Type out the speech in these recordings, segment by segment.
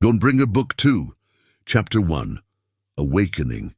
Dawnbringer Book 2, Chapter 1, Awakening.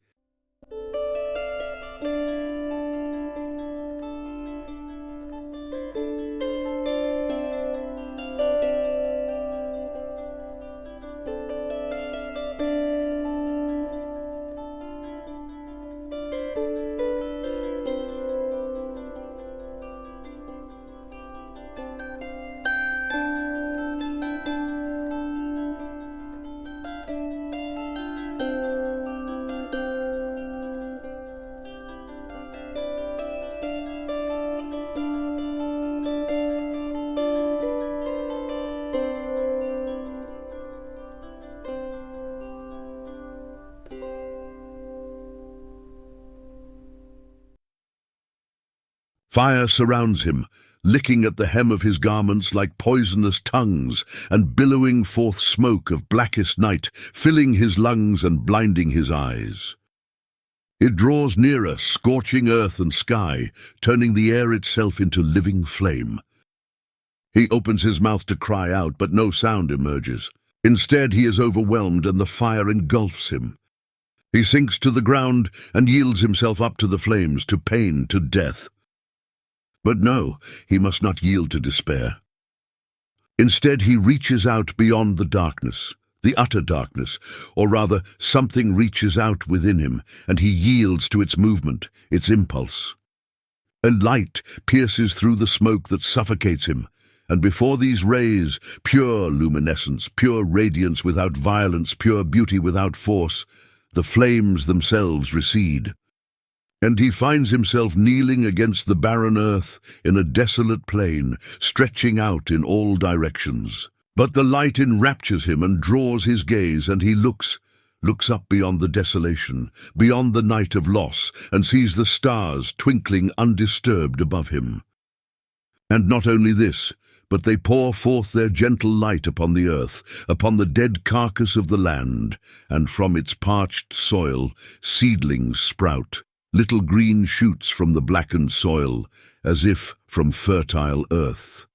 Fire surrounds him, licking at the hem of his garments like poisonous tongues, and billowing forth smoke of blackest night, filling his lungs and blinding his eyes. It draws nearer, scorching earth and sky, turning the air itself into living flame. He opens his mouth to cry out, but no sound emerges. Instead, he is overwhelmed, and the fire engulfs him. He sinks to the ground and yields himself up to the flames, to pain, to death. But no, he must not yield to despair. Instead, he reaches out beyond the darkness, the utter darkness, or rather, something reaches out within him, and he yields to its movement, its impulse. A light pierces through the smoke that suffocates him, and before these rays, pure luminescence, pure radiance without violence, pure beauty without force, the flames themselves recede. And he finds himself kneeling against the barren earth in a desolate plain, stretching out in all directions. But the light enraptures him and draws his gaze, and he looks up beyond the desolation, beyond the night of loss, and sees the stars twinkling undisturbed above him. And not only this, but they pour forth their gentle light upon the earth, upon the dead carcass of the land, and from its parched soil seedlings sprout, little green shoots from the blackened soil, as if from fertile earth.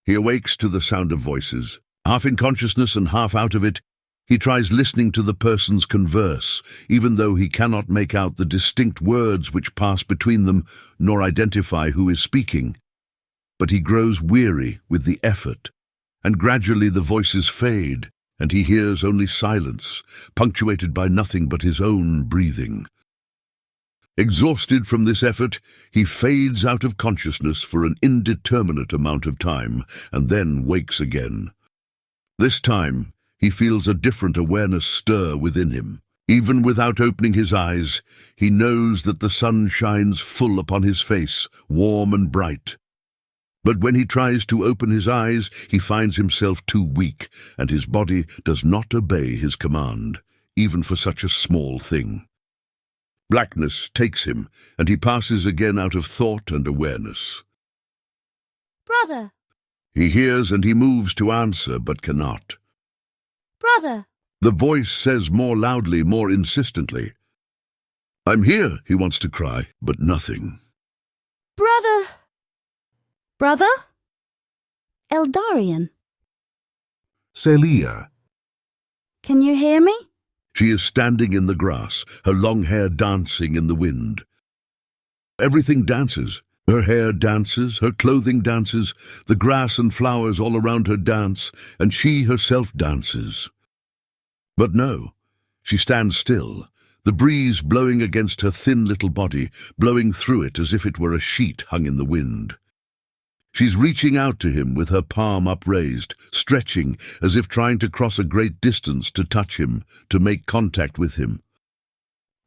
He awakes to the sound of voices. Half in consciousness and half out of it, he tries listening to the persons converse, even though he cannot make out the distinct words which pass between them, nor identify who is speaking. But he grows weary with the effort, and gradually the voices fade, and he hears only silence, punctuated by nothing but his own breathing. Exhausted from this effort, he fades out of consciousness for an indeterminate amount of time, and then wakes again. This time, he feels a different awareness stir within him. Even without opening his eyes, he knows that the sun shines full upon his face, warm and bright. But when he tries to open his eyes, he finds himself too weak, and his body does not obey his command, even for such a small thing. Blackness takes him, and he passes again out of thought and awareness. Brother! He hears and he moves to answer, but cannot. Brother! The voice says more loudly, more insistently. "I'm here," he wants to cry, but nothing. Brother! Brother? Eldarian. Celia. Can you hear me? She is standing in the grass, her long hair dancing in the wind. Everything dances. Her hair dances, her clothing dances, the grass and flowers all around her dance, and she herself dances. But no, she stands still, the breeze blowing against her thin little body, blowing through it as if it were a sheet hung in the wind. She's reaching out to him with her palm upraised, stretching as if trying to cross a great distance to touch him, to make contact with him.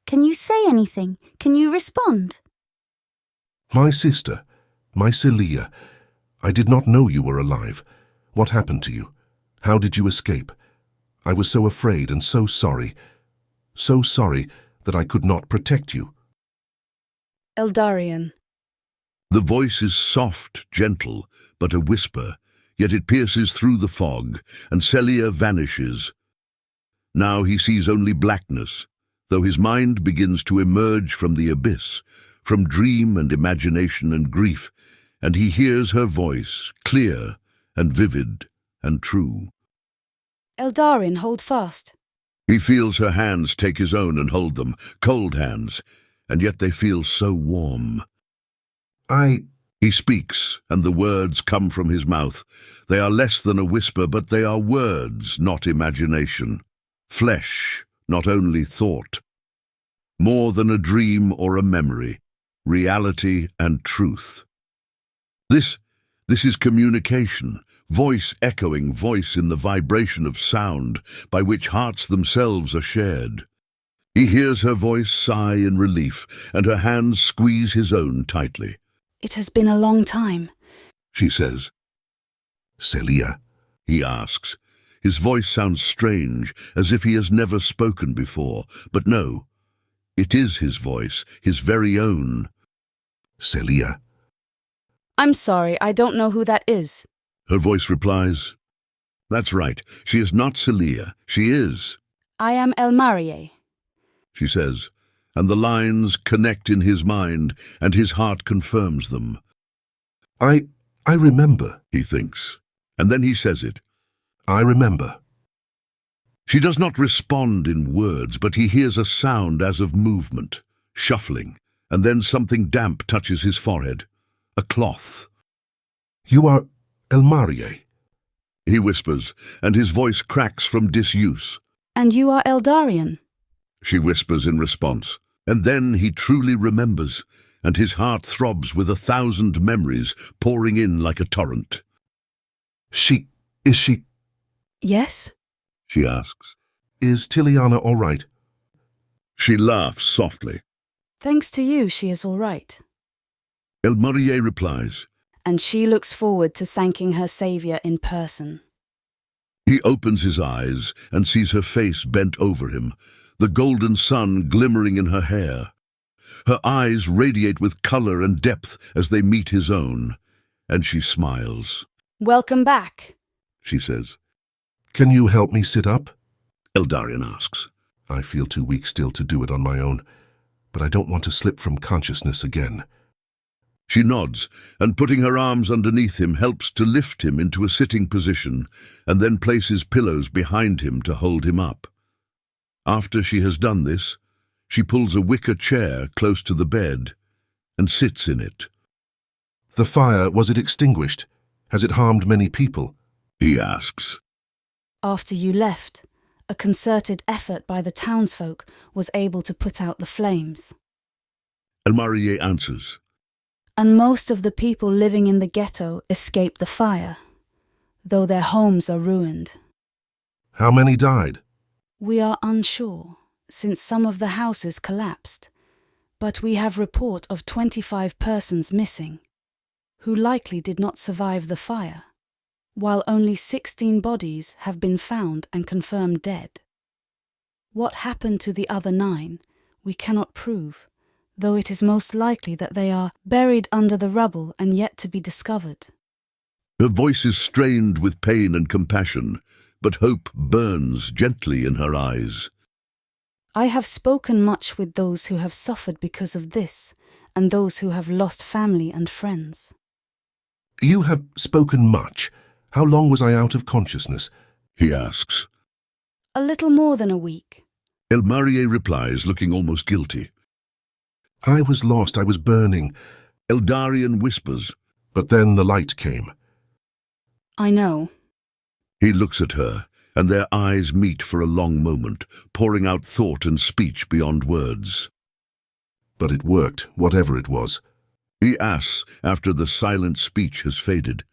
Can you say anything? Can you respond? My sister, my Celia, I did not know you were alive. What happened to you? How did you escape? I was so afraid and so sorry that I could not protect you. Eldarian. The voice is soft, gentle, but a whisper, yet it pierces through the fog, and Celia vanishes. Now he sees only blackness, though his mind begins to emerge from the abyss, from dream and imagination and grief, and he hears her voice, clear and vivid and true. Eldarin, hold fast. He feels her hands take his own and hold them, cold hands, and yet they feel so warm. He speaks, and the words come from his mouth. They are less than a whisper, but they are words, not imagination. Flesh, not only thought. More than a dream or a memory. Reality and truth. This is communication, voice echoing voice in the vibration of sound by which hearts themselves are shared. He hears her voice sigh in relief, and her hands squeeze his own tightly. It has been a long time, She says. Celia, He asks. His voice sounds strange, as if he has never spoken before, but no, it is his voice, his very own. Celia, I'm sorry, I don't know who that is. Her voice replies, That's right, she is not Celia, she is, I am Elmarie. she says, and the lines connect in his mind, and his heart confirms them. I remember. He thinks, and then he says it. I remember. She does not respond in words, but he hears a sound as of movement, shuffling, and then something damp touches his forehead. A cloth. You are Elmarie. He whispers, and his voice cracks from disuse. And you are Eldarian. She whispers in response, and then he truly remembers, and his heart throbs with 1,000 memories pouring in like a torrent. Is she? Yes? She asks. Is Tiliana all right? She laughs softly. Thanks to you, she is all right. Elmarie replies. And she looks forward to thanking her saviour in person. He opens his eyes and sees her face bent over him, the golden sun glimmering in her hair. Her eyes radiate with colour and depth as they meet his own, and she smiles. Welcome back, She says. Can you help me sit up? Eldarian asks. I feel too weak still to do it on my own, but I don't want to slip from consciousness again. She nods, and putting her arms underneath him helps to lift him into a sitting position, and then places pillows behind him to hold him up. After she has done this, she pulls a wicker chair close to the bed and sits in it. The fire, was it extinguished? Has it harmed many people? He asks. After you left, a concerted effort by the townsfolk was able to put out the flames. Elmarie answers. And most of the people living in the ghetto escaped the fire, though their homes are ruined. How many died? We are unsure, since some of the houses collapsed, but we have report of 25 persons missing, who likely did not survive the fire, while only 16 bodies have been found and confirmed dead. What happened to the other 9, we cannot prove, though it is most likely that they are buried under the rubble and yet to be discovered. Her voice is strained with pain and compassion, but hope burns gently in her eyes. I have spoken much with those who have suffered because of this, and those who have lost family and friends. You have spoken much. How long was I out of consciousness? He asks. A little more than a week. Elmarie replies, looking almost guilty. I was lost, I was burning. Eldarian whispers. But then the light came. I know. He looks at her, and their eyes meet for a long moment, pouring out thought and speech beyond words. But it worked, whatever it was. He asks after the silent speech has faded.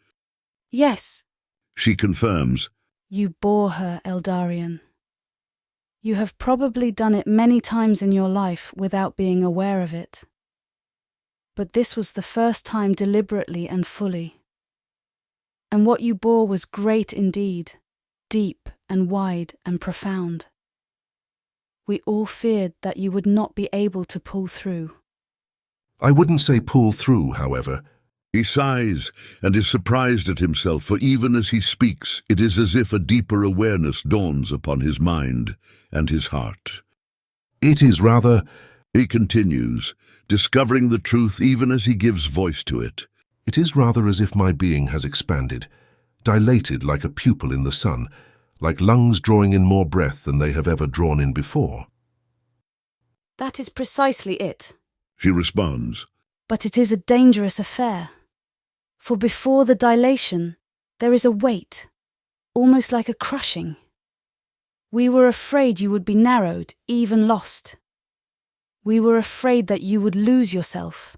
Yes. She confirms. You bore her, Eldarian. You have probably done it many times in your life without being aware of it. But this was the first time deliberately and fully. And what you bore was great indeed, deep and wide and profound. We all feared that you would not be able to pull through. I wouldn't say pull through, however. He sighs and is surprised at himself, for even as he speaks, it is as if a deeper awareness dawns upon his mind and his heart. It is rather... He continues, discovering the truth even as he gives voice to it. It is rather as if my being has expanded, dilated like a pupil in the sun. like lungs drawing in more breath than they have ever drawn in before. That is precisely it. She responds. But it is a dangerous affair. For before the dilation, there is a weight, almost like a crushing. We were afraid you would be narrowed, even lost. We were afraid that you would lose yourself.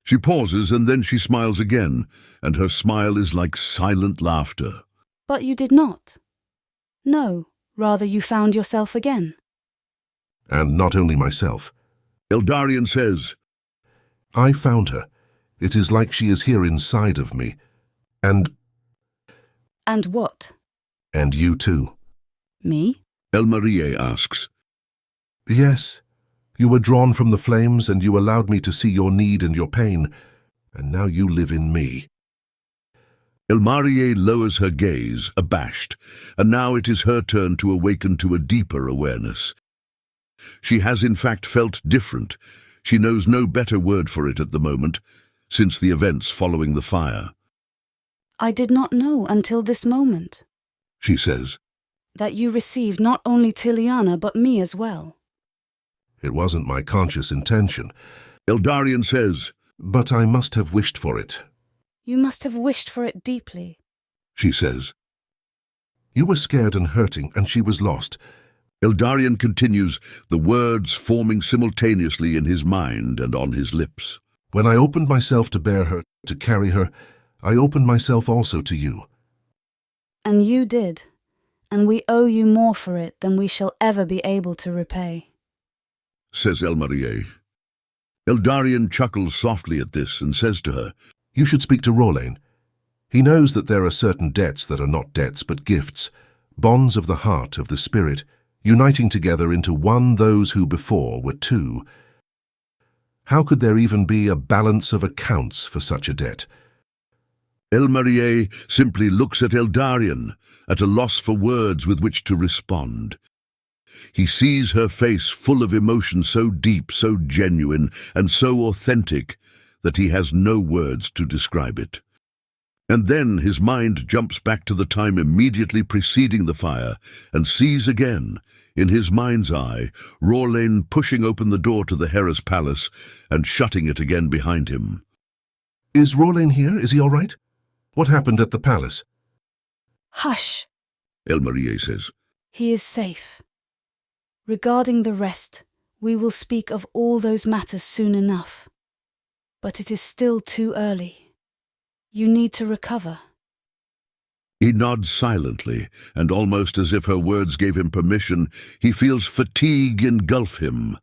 She pauses and then she smiles again, and her smile is like silent laughter. But you did not. No, rather you found yourself again. And not only myself. Eldarion says, I found her. It is like she is here inside of me. And what? And you too. Me? Elmarie asks. Yes. You were drawn from the flames and you allowed me to see your need and your pain. And now you live in me. Elmarie lowers her gaze, abashed, and now it is her turn to awaken to a deeper awareness. She has in fact felt different. She knows no better word for it at the moment, since the events following the fire. I did not know until this moment, She says. that you received not only Tiliana but me as well. It wasn't my conscious intention, Eldarion says. but I must have wished for it. You must have wished for it deeply. She says. You were scared and hurting, and she was lost. Eldarion continues, the words forming simultaneously in his mind and on his lips. When I opened myself to bear her, to carry her, I opened myself also to you. And you did, and we owe you more for it than we shall ever be able to repay. Says Elmarie. Eldarion chuckles softly at this and says to her, You should speak to Rolain. He knows that there are certain debts that are not debts but gifts, bonds of the heart, of the spirit, uniting together into one those who before were two. How could there even be a balance of accounts for such a debt? Elmarie simply looks at Eldarion, at a loss for words with which to respond. He sees her face full of emotion so deep, so genuine, and so authentic that he has no words to describe it. And then his mind jumps back to the time immediately preceding the fire and sees again, in his mind's eye, Rolain pushing open the door to the Hera's palace and shutting it again behind him. Is Rolain here? Is he all right? What happened at the palace? Hush! Elmarie says. He is safe. Regarding the rest, we will speak of all those matters soon enough. But it is still too early. You need to recover. He nods silently, and almost as if her words gave him permission, he feels fatigue engulf him.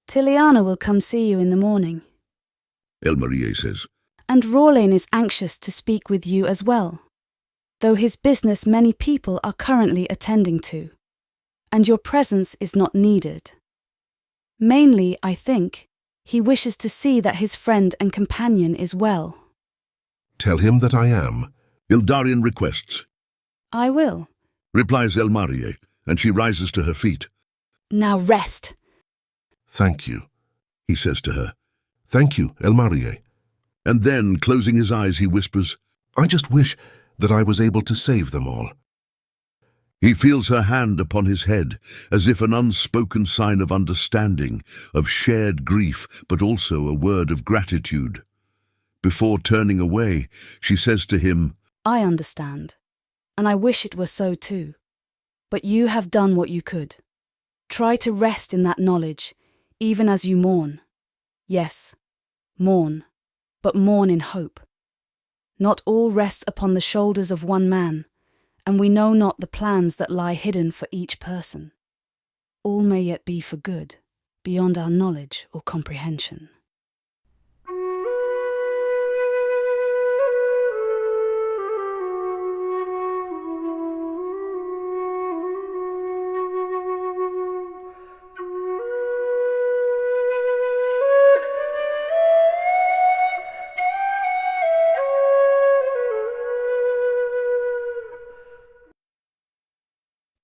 Tiliana will come see you in the morning. Elmarie says. And Rolain is anxious to speak with you as well, though his business many people are currently attending to, and your presence is not needed. Mainly, I think, he wishes to see that his friend and companion is well. Tell him that I am. Eldarion requests. I will. Replies Elmarie, and she rises to her feet. Now rest. Thank you. He says to her. Thank you, Elmarie. And then, closing his eyes, he whispers, I just wish that I was able to save them all. He feels her hand upon his head, as if an unspoken sign of understanding, of shared grief, but also a word of gratitude. Before turning away, she says to him, I understand, and I wish it were so too. But you have done what you could. Try to rest in that knowledge, even as you mourn. Yes, mourn, but mourn in hope. Not all rests upon the shoulders of one man, and we know not the plans that lie hidden for each person. All may yet be for good, beyond our knowledge or comprehension.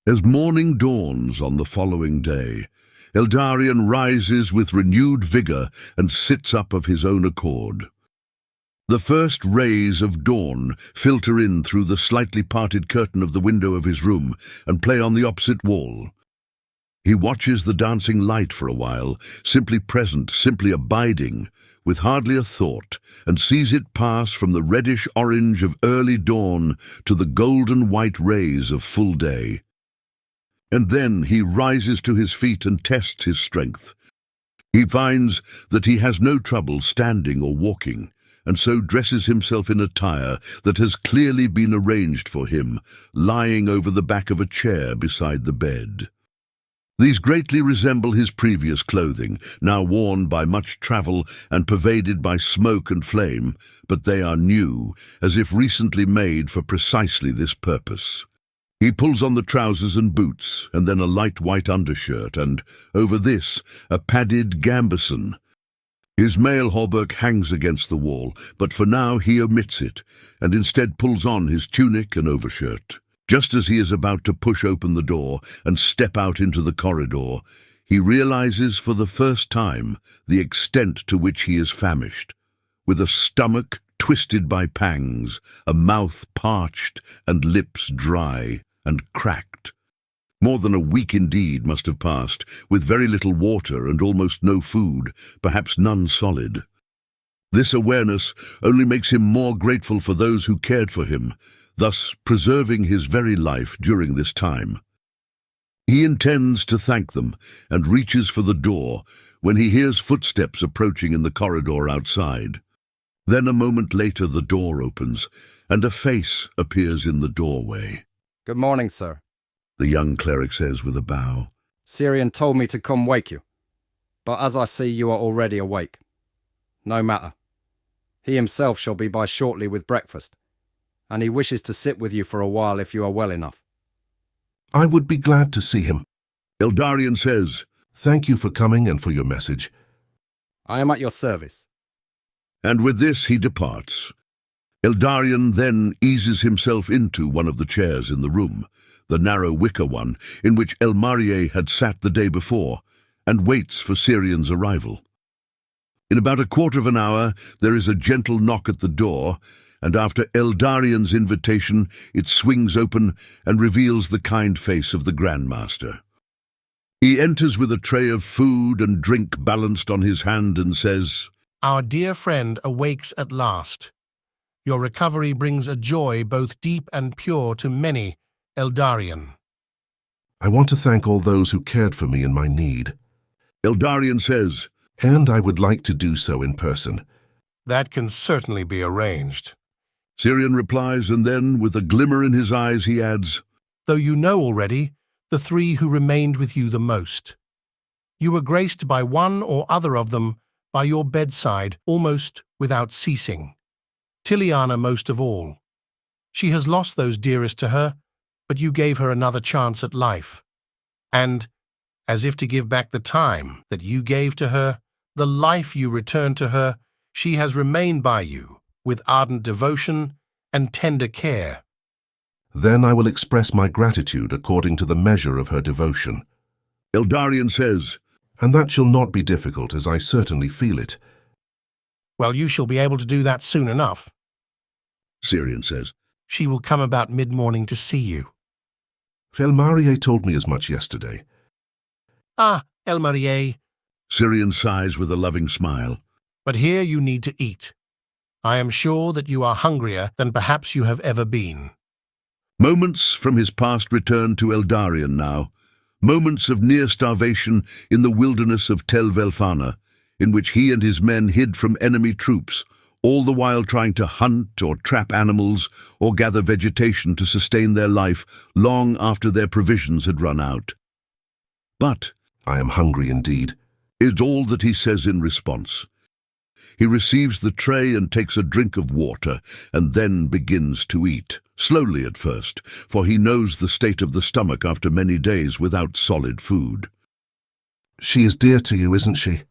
As morning dawns on the following day, Eldarion rises with renewed vigor and sits up of his own accord. The first rays of dawn filter in through the slightly parted curtain of the window of his room and play on the opposite wall. He watches the dancing light for a while, simply present, simply abiding, with hardly a thought, and sees it pass from the reddish-orange of early dawn to the golden-white rays of full day. And then he rises to his feet and tests his strength. He finds that he has no trouble standing or walking, and so dresses himself in attire that has clearly been arranged for him, lying over the back of a chair beside the bed. These greatly resemble his previous clothing, now worn by much travel and pervaded by smoke and flame, but they are new, as if recently made for precisely this purpose. He pulls on the trousers and boots, and then a light white undershirt, and, over this, a padded gambeson. His mail hauberk hangs against the wall, but for now he omits it, and instead pulls on his tunic and overshirt. Just as he is about to push open the door and step out into the corridor, he realizes for the first time the extent to which he is famished. With a stomach twisted by pangs, a mouth parched and lips dry and cracked. More than a week indeed must have passed, with very little water and almost no food, perhaps none solid. This awareness only makes him more grateful for those who cared for him, thus preserving his very life during this time. He intends to thank them and reaches for the door when he hears footsteps approaching in the corridor outside. Then a moment later the door opens and a face appears in the doorway. "Good morning, sir," the young cleric says with a bow. "Syrian told me to come wake you, but as I see you are already awake. No matter. He himself shall be by shortly with breakfast, and he wishes to sit with you for a while if you are well enough." I would be glad to see him. Eldarion says, Thank you for coming and for your message. "I am at your service." and with this he departs. Eldarion then eases himself into one of the chairs in the room, the narrow wicker one in which Elmarie had sat the day before, and waits for Syrian's arrival. In about a quarter of an hour there is a gentle knock at the door, and after Eldarion's invitation it swings open and reveals the kind face of the Grandmaster. He enters with a tray of food and drink balanced on his hand and says, "Our dear friend awakes at last. Your recovery brings a joy both deep and pure to many, Eldarion." I want to thank all those who cared for me in my need. Eldarion says, And I would like to do so in person. "That can certainly be arranged. Syrian replies, and then, with a glimmer in his eyes, he adds, Though you know already the three who remained with you the most. You were graced by one or other of them by your bedside almost without ceasing. Tiliana most of all. She has lost those dearest to her, but you gave her another chance at life. And, as if to give back the time that you gave to her, the life you returned to her, she has remained by you with ardent devotion and tender care. Then I will express my gratitude according to the measure of her devotion. Eldarion says, And that shall not be difficult, as I certainly feel it. Well, you shall be able to do that soon enough. Syrian says, She will come about mid-morning to see you. Elmarie told me as much yesterday. Ah, Elmarie, Syrian sighs with a loving smile. but here you need to eat. I am sure that you are hungrier than perhaps you have ever been. Moments from his past return to Eldarion now, moments of near starvation in the wilderness of Tel Velfana, in which he and his men hid from enemy troops, all the while trying to hunt or trap animals or gather vegetation to sustain their life long after their provisions had run out. But, I am hungry indeed. is all that he says in response. He receives the tray and takes a drink of water, and then begins to eat, slowly at first, for he knows the state of the stomach after many days without solid food. She is dear to you, isn't she?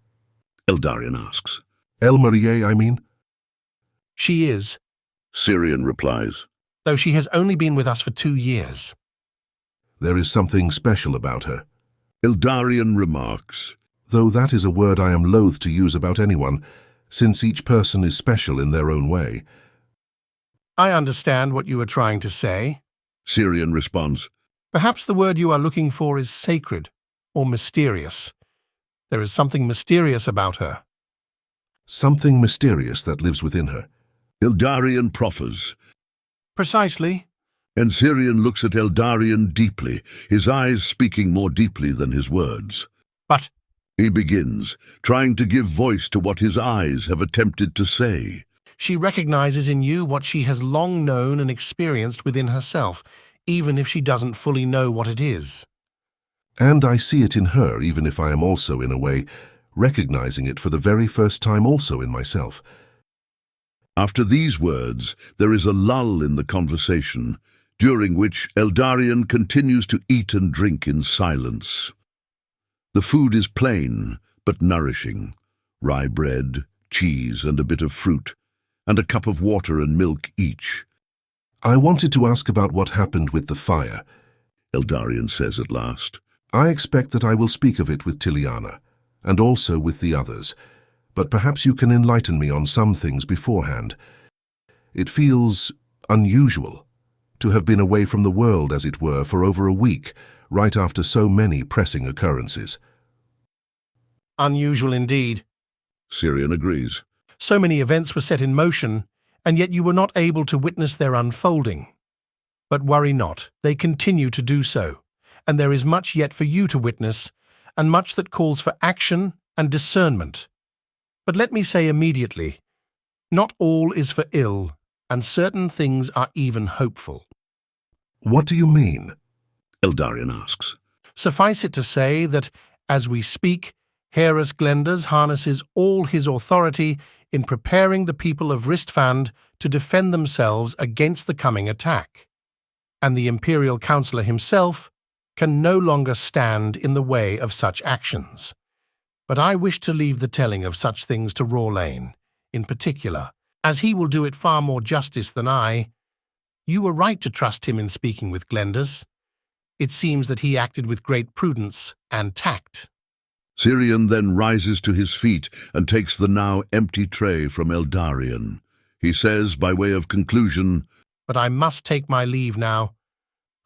Eldarion asks. Elmarie, I mean? She is, Syrian replies. though she has only been with us for 2 years. There is something special about her. Eldarion remarks. Though that is a word I am loath to use about anyone, since each person is special in their own way. I understand what you are trying to say. Syrian responds. Perhaps the word you are looking for is sacred or mysterious. There is something mysterious about her. Something mysterious that lives within her. Eldarion proffers. Precisely. And Syrian looks at Eldarion deeply, his eyes speaking more deeply than his words. But He begins, trying to give voice to what his eyes have attempted to say. she recognizes in you what she has long known and experienced within herself, even if she doesn't fully know what it is. And I see it in her, even if I am also, in a way, recognizing it for the very first time also in myself. After these words, there is a lull in the conversation, during which Eldarion continues to eat and drink in silence. The food is plain, but nourishing. Rye bread, cheese, and a bit of fruit, and a cup of water and milk each. I wanted to ask about what happened with the fire. Eldarion says at last. I expect that I will speak of it with Tiliana, and also with the others, but perhaps you can enlighten me on some things beforehand. It feels unusual to have been away from the world, as it were, for over a week, right after so many pressing occurrences. Unusual indeed. Syrian agrees. So many events were set in motion, and yet you were not able to witness their unfolding. But worry not, they continue to do so, and there is much yet for you to witness, and much that calls for action and discernment. But let me say immediately, not all is for ill, and certain things are even hopeful. What do you mean? Eldarion asks. Suffice it to say that, as we speak, Heras Glenders harnesses all his authority in preparing the people of Ristfand to defend themselves against the coming attack, and the Imperial Councillor himself can no longer stand in the way of such actions. But I wish to leave the telling of such things to Rawlane, in particular, as he will do it far more justice than I. You were right to trust him in speaking with Glenders. It seems that he acted with great prudence and tact. Syrian then rises to his feet and takes the now empty tray from Eldarion. He says, by way of conclusion, But I must take my leave now.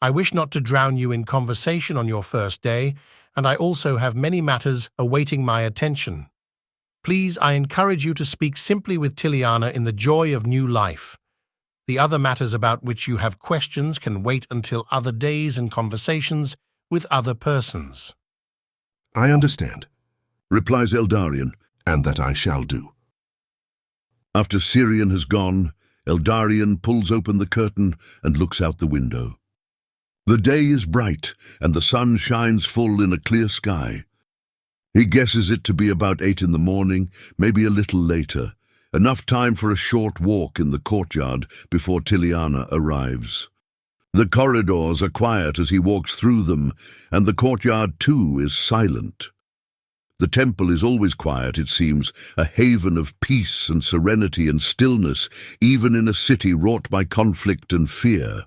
I wish not to drown you in conversation on your first day, and I also have many matters awaiting my attention. Please, I encourage you to speak simply with Tiliana in the joy of new life. The other matters about which you have questions can wait until other days and conversations with other persons. I understand, replies Eldarion. and that I shall do. After Syrian has gone, Eldarion pulls open the curtain and looks out the window. The day is bright, and the sun shines full in a clear sky. He guesses it to be about 8 in the morning, maybe a little later, enough time for a short walk in the courtyard before Tiliana arrives. The corridors are quiet as he walks through them, and the courtyard too is silent. The temple is always quiet, it seems, a haven of peace and serenity and stillness, even in a city wrought by conflict and fear.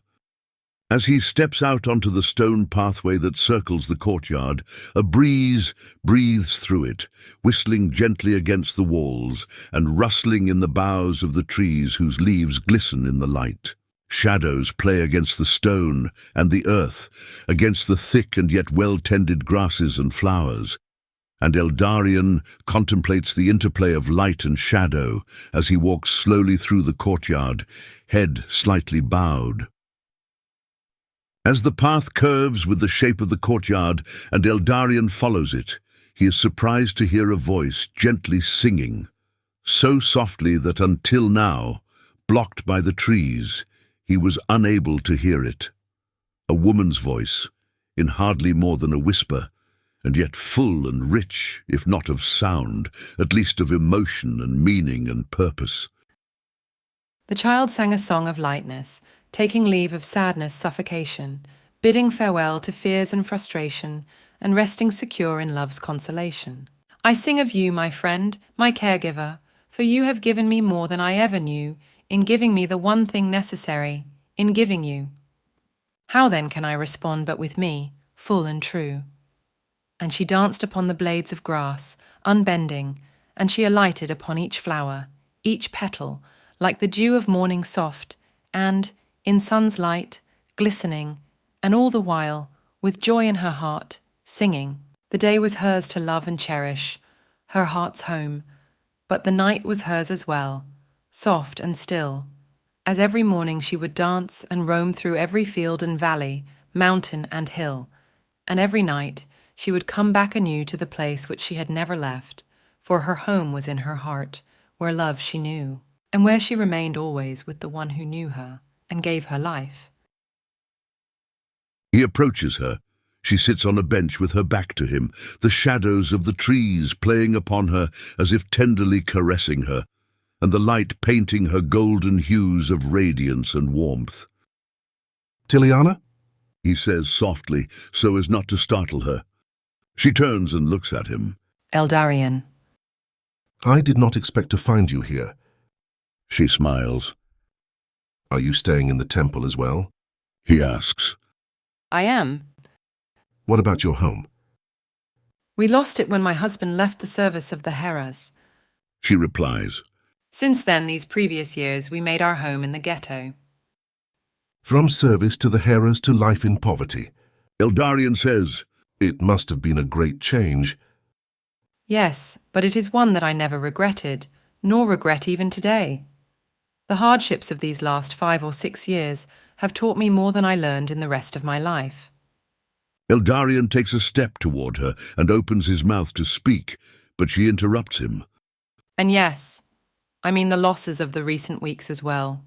As he steps out onto the stone pathway that circles the courtyard, a breeze breathes through it, whistling gently against the walls and rustling in the boughs of the trees whose leaves glisten in the light. Shadows play against the stone and the earth, against the thick and yet well-tended grasses and flowers. And Eldarion contemplates the interplay of light and shadow as he walks slowly through the courtyard, head slightly bowed. As the path curves with the shape of the courtyard and Eldarion follows it, he is surprised to hear a voice gently singing, so softly that until now, blocked by the trees, he was unable to hear it. A woman's voice, in hardly more than a whisper, and yet full and rich, if not of sound, at least of emotion and meaning and purpose. The child sang a song of lightness, taking leave of sadness, suffocation, bidding farewell to fears and frustration, and resting secure in love's consolation. I sing of you, my friend, my caregiver, for you have given me more than I ever knew, in giving me the one thing necessary, in giving you. How then can I respond but with me, full and true? And she danced upon the blades of grass, unbending, and she alighted upon each flower, each petal, like the dew of morning soft, and, in sun's light, glistening, and all the while, with joy in her heart, singing. The day was hers to love and cherish, her heart's home, but the night was hers as well, soft and still, as every morning she would dance and roam through every field and valley, mountain and hill, and every night she would come back anew to the place which she had never left, for her home was in her heart, where love she knew, and where she remained always with the one who knew her and gave her life. He approaches her. She sits on a bench with her back to him, the shadows of the trees playing upon her as if tenderly caressing her, and the light painting her golden hues of radiance and warmth. Tiliana? He says softly, so as not to startle her. She turns and looks at him. Eldarion. I did not expect to find you here. She smiles. Are you staying in the temple as well? He asks. I am. What about your home? We lost it when my husband left the service of the Heras. She replies. Since then, these previous years, we made our home in the ghetto. From service to the Heras to life in poverty. Eldarion says. It must have been a great change. Yes, but it is one that I never regretted, nor regret even today. The hardships of these last 5 or 6 years have taught me more than I learned in the rest of my life. Eldarion takes a step toward her and opens his mouth to speak, but she interrupts him. And yes, I mean the losses of the recent weeks as well.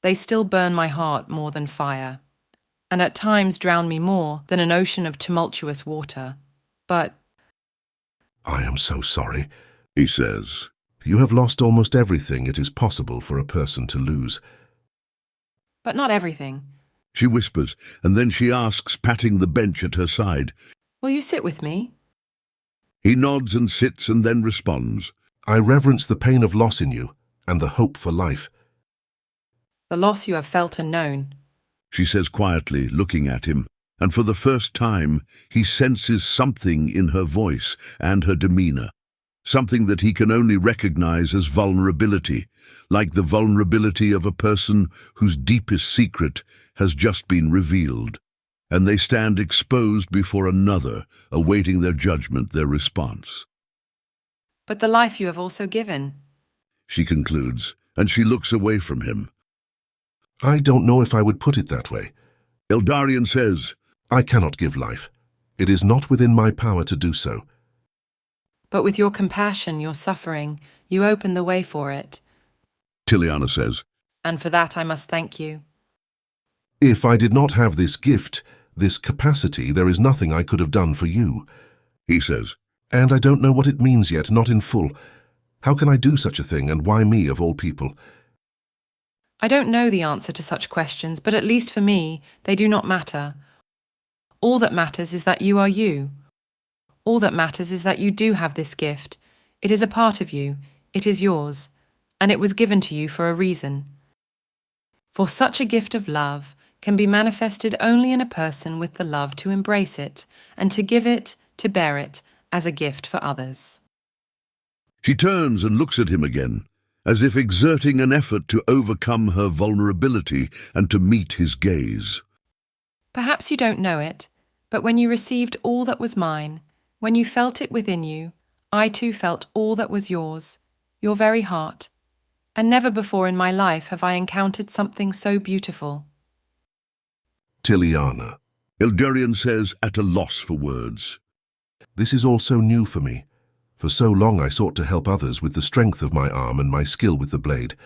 They still burn my heart more than fire, and at times drown me more than an ocean of tumultuous water. But I am so sorry, he says. You have lost almost everything it is possible for a person to lose. But not everything. She whispers, and then she asks, patting the bench at her side. Will you sit with me? He nods and sits and then responds. I reverence the pain of loss in you and the hope for life. The loss you have felt and known. She says quietly, looking at him, and for the first time he senses something in her voice and her demeanor, something that he can only recognize as vulnerability, like the vulnerability of a person whose deepest secret has just been revealed, and they stand exposed before another, awaiting their judgment, their response. But the life you have also given. She concludes, and she looks away from him. I don't know if I would put it that way. Eldarion says, I cannot give life. It is not within my power to do so. But with your compassion, your suffering, you open the way for it. Tiliana says, And for that I must thank you. If I did not have this gift, this capacity, there is nothing I could have done for you. He says, And I don't know what it means yet, not in full. How can I do such a thing, and why me of all people? I don't know the answer to such questions, but at least for me, they do not matter. All that matters is that you are you. All that matters is that you do have this gift. It is a part of you, it is yours, and it was given to you for a reason. For such a gift of love can be manifested only in a person with the love to embrace it, and to give it, to bear it, as a gift for others. She turns and looks at him again, as if exerting an effort to overcome her vulnerability and to meet his gaze. Perhaps you don't know it, but when you received all that was mine, when you felt it within you, I too felt all that was yours, your very heart, and never before in my life have I encountered something so beautiful. Tiliana. Eldarion says, at a loss for words. This is all so new for me. For so long I sought to help others with the strength of my arm and my skill with the blade.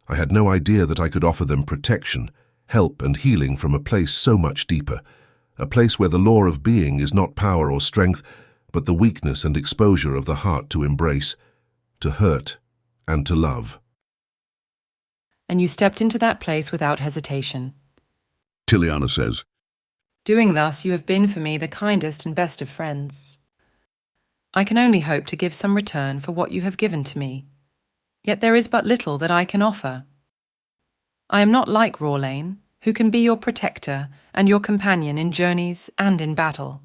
I had no idea that I could offer them protection, help and healing from a place so much deeper, a place where the law of being is not power or strength, but the weakness and exposure of the heart to embrace, to hurt, and to love. And you stepped into that place without hesitation. Tiliana says, Doing thus, you have been for me the kindest and best of friends. I can only hope to give some return for what you have given to me. Yet there is but little that I can offer. I am not like Rawlane, who can be your protector and your companion in journeys and in battle.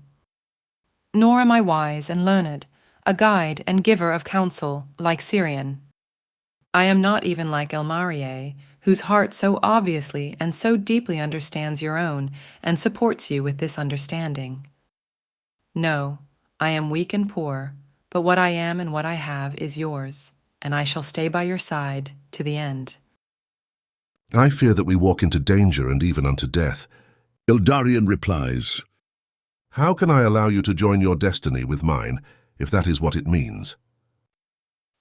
Nor am I wise and learned, a guide and giver of counsel, like Syrian. I am not even like Elmarie, whose heart so obviously and so deeply understands your own and supports you with this understanding. No, I am weak and poor, but what I am and what I have is yours, and I shall stay by your side to the end. I fear that we walk into danger and even unto death. Eldarion replies, How can I allow you to join your destiny with mine, if that is what it means?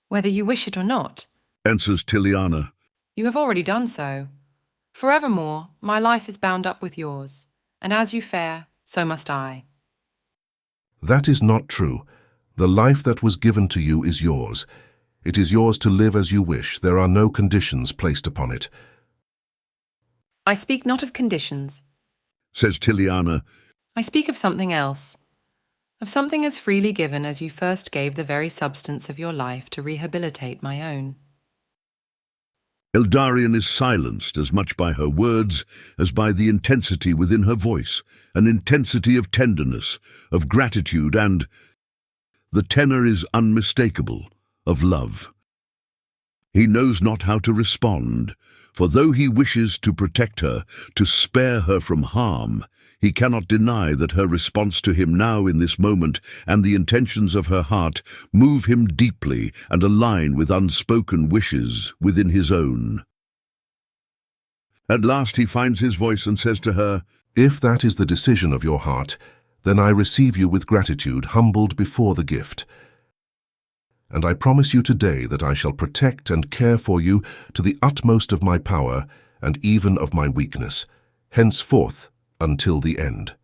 Whether you wish it or not, answers Tiliana. you have already done so. Forevermore, my life is bound up with yours, and as you fare, so must I. That is not true. The life that was given to you is yours. It is yours to live as you wish. There are no conditions placed upon it. I speak not of conditions. Says Tiliana. I speak of something else. Of something as freely given as you first gave the very substance of your life to rehabilitate my own. Eldarion is silenced as much by her words as by the intensity within her voice, an intensity of tenderness, of gratitude, and, the tenor is unmistakable, of love. He knows not how to respond, for though he wishes to protect her, to spare her from harm, he cannot deny that her response to him now in this moment and the intentions of her heart move him deeply and align with unspoken wishes within his own. At last he finds his voice and says to her, If that is the decision of your heart, then I receive you with gratitude, humbled before the gift. And I promise you today that I shall protect and care for you to the utmost of my power and even of my weakness, henceforth until the end.